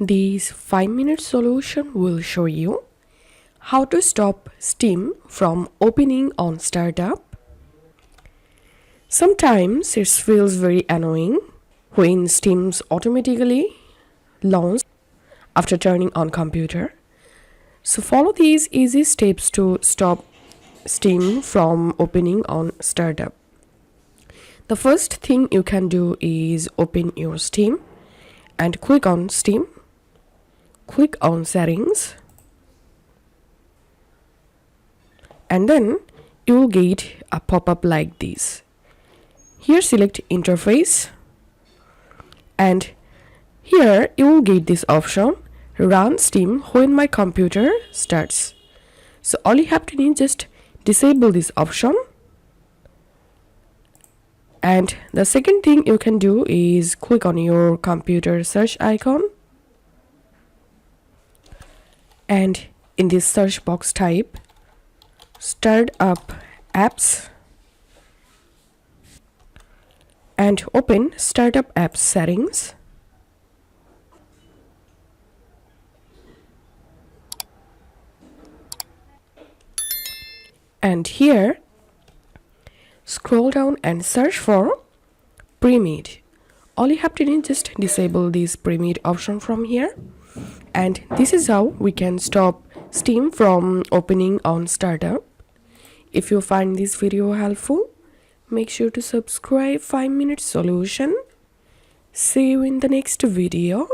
This 5-minute solution will show you how to stop Steam from opening on startup. Sometimes it feels very annoying when Steam's automatically launch after turning on computer. So follow these easy steps to stop Steam from opening on startup. The first thing you can do is open your Steam and click on Steam. Click on settings and then you will get a pop-up like this. Here select interface and here you will get this option, run Steam when my computer starts. So all you have to do is just disable this option. And the second thing you can do is click on your computer search icon and in this search box type startup apps and open startup apps settings. And here scroll down and search for Pre-Made. All you have to do is just disable this Pre-Made option from here. And this is how we can stop Steam from opening on startup. If you find this video helpful, make sure to subscribe 5-minute solution. See you in the next video.